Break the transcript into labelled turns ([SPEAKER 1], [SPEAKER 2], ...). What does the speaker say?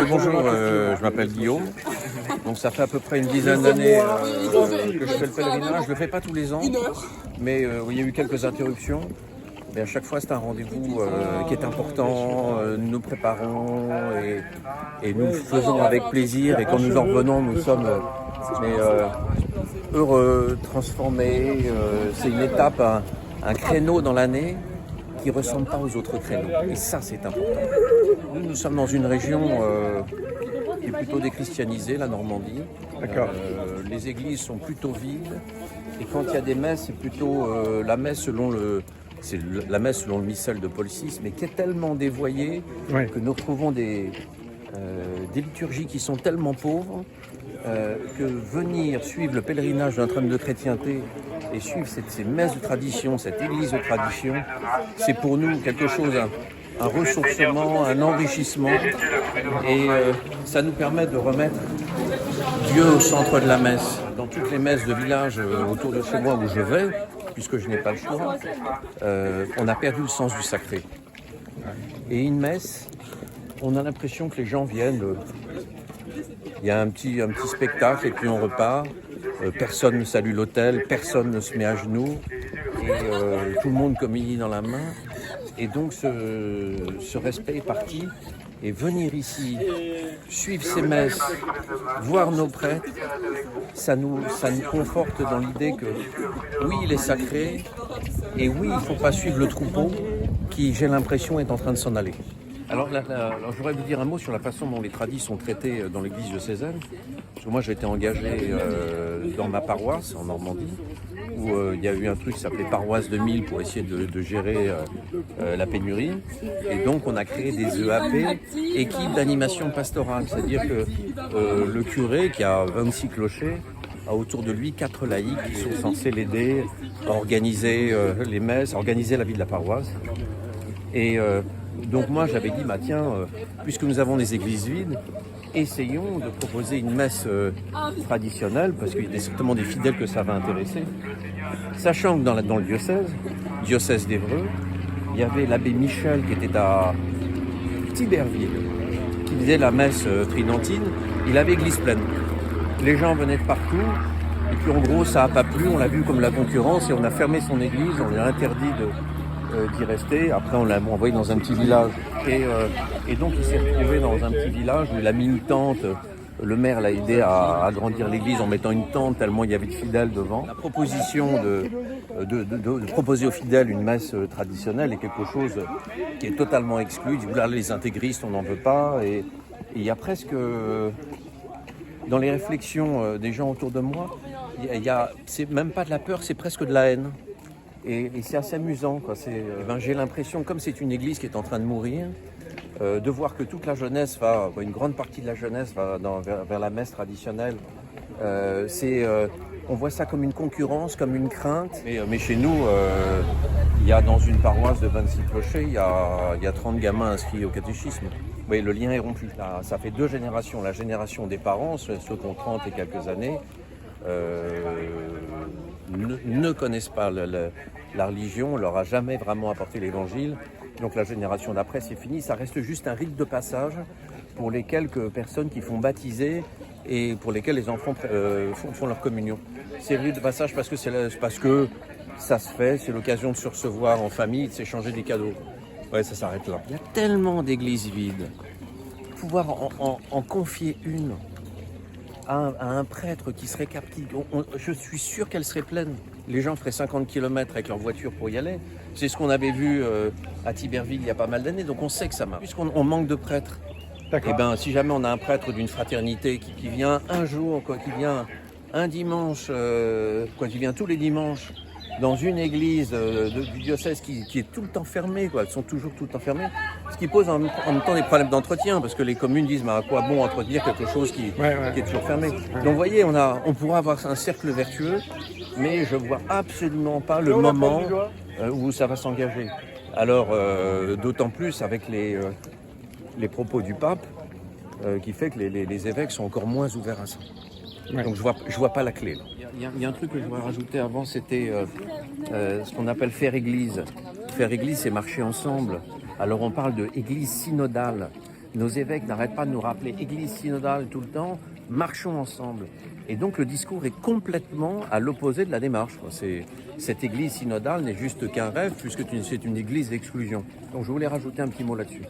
[SPEAKER 1] bonjour, je m'appelle Guillaume. Donc ça fait à peu près une dizaine d'années que je fais le pèlerinage. Je ne le fais pas tous les ans, mais il y a eu quelques interruptions. Mais à chaque fois, c'est un rendez-vous qui est important. Nous nous préparons et nous le faisons avec plaisir. Et quand nous en revenons, nous sommes heureux, transformés. C'est une étape, un créneau dans l'année qui ne ressemble pas aux autres créneaux. Et ça, c'est important. Nous sommes dans une région qui est plutôt déchristianisée, la Normandie. Les églises sont plutôt vides. Et quand il y a des messes, c'est plutôt la messe selon le missel de Paul VI, mais qui est tellement dévoyée que nous retrouvons des liturgies qui sont tellement pauvres que venir suivre le pèlerinage d'un trêne de chrétienté et suivre ces messes de tradition, cette église de tradition, c'est pour nous quelque chose, un ressourcement, un enrichissement, et ça nous permet de remettre Dieu au centre de la messe. Dans toutes les messes de village autour de chez moi où je vais, puisque je n'ai pas le choix, on a perdu le sens du sacré. Et une messe, on a l'impression que les gens viennent, il y a un petit spectacle et puis on repart. Personne ne salue l'autel, personne ne se met à genoux, et tout le monde communie dans la main. Et donc ce respect est parti. Et venir ici, suivre ces messes, voir nos prêtres, ça nous conforte dans l'idée que oui, il est sacré, et oui, il ne faut pas suivre le troupeau qui, j'ai l'impression, est en train de s'en aller. Alors je voudrais vous dire un mot sur la façon dont les tradis sont traités dans l'église diocésaine. Parce que moi, j'ai été engagé dans ma paroisse, en Normandie, où il y a eu un truc qui s'appelait Paroisse 2000 pour essayer de gérer la pénurie. Et donc, on a créé des EAP, équipes d'animation pastorale. C'est-à-dire que le curé, qui a 26 clochers, a autour de lui 4 laïcs qui sont censés l'aider à organiser les messes, à organiser la vie de la paroisse. Et donc moi, j'avais dit, puisque nous avons des églises vides, essayons de proposer une messe traditionnelle, parce qu'il y a certainement des fidèles que ça va intéresser. Sachant que dans le diocèse d'Évreux, il y avait l'abbé Michel qui était à Tiberville, qui faisait la messe tridentine. Il avait église pleine. Les gens venaient de partout, et puis en gros, ça n'a pas plu, on l'a vu comme la concurrence, et on a fermé son église, on lui a interdit d'y rester. Après, on l'a envoyé dans un petit village. Et donc, il s'est retrouvé dans un petit village où il a mis une tente. Le maire l'a aidé à agrandir l'église en mettant une tente tellement il y avait de fidèles devant. La proposition de proposer aux fidèles une messe traditionnelle est quelque chose qui est totalement exclu. Il dit, là, les intégristes, on n'en veut pas. Et il y a presque, dans les réflexions des gens autour de moi, c'est même pas de la peur, c'est presque de la haine. Et c'est assez amusant, quoi. J'ai l'impression, comme c'est une église qui est en train de mourir, de voir que toute la jeunesse une grande partie de la jeunesse va vers la messe traditionnelle. On voit ça comme une concurrence, comme une crainte. Mais chez nous, il y a dans une paroisse de 26 clochers, il y a 30 gamins inscrits au catéchisme. Oui, le lien est rompu. Ça fait 2 générations. La génération des parents, ceux qui ont 30 et quelques années, ne connaissent pas la religion, on leur a jamais vraiment apporté l'évangile. Donc la génération d'après, c'est fini. Ça reste juste un rite de passage pour les quelques personnes qui font baptiser et pour lesquelles les enfants font leur communion. C'est le rite de passage parce que ça se fait, c'est l'occasion de se recevoir en famille, de s'échanger des cadeaux. Ouais, ça s'arrête là. Il y a tellement d'églises vides. Pouvoir en confier une à un prêtre qui serait captif, je suis sûr qu'elle serait pleine. Les gens feraient 50 km avec leur voiture pour y aller. C'est ce qu'on avait vu à Tiberville il y a pas mal d'années, donc on sait que ça marche. Puisqu'on manque de prêtres, et si jamais on a un prêtre d'une fraternité qui vient un jour, qui vient un dimanche, qui vient tous les dimanches dans une église du diocèse qui est tout le temps fermée, elles sont toujours tout le temps fermées, ce qui pose en même temps des problèmes d'entretien, parce que les communes disent à quoi bon entretenir quelque chose qui est toujours fermé. Donc vous voyez, on pourra avoir un cercle vertueux, mais je ne vois absolument pas le moment où ça va s'engager. Alors, d'autant plus avec les propos du pape, qui fait que les évêques sont encore moins ouverts à ça. Donc je vois pas la clé. Il y a un truc que je voudrais rajouter avant, c'était ce qu'on appelle faire église. Faire église, c'est marcher ensemble. Alors on parle de église synodale. nos évêques n'arrêtent pas de nous rappeler Église synodale tout le temps, marchons ensemble. Et donc le discours est complètement à l'opposé de la démarche. Cette Église synodale n'est juste qu'un rêve puisque c'est une Église d'exclusion. Donc je voulais rajouter un petit mot là-dessus.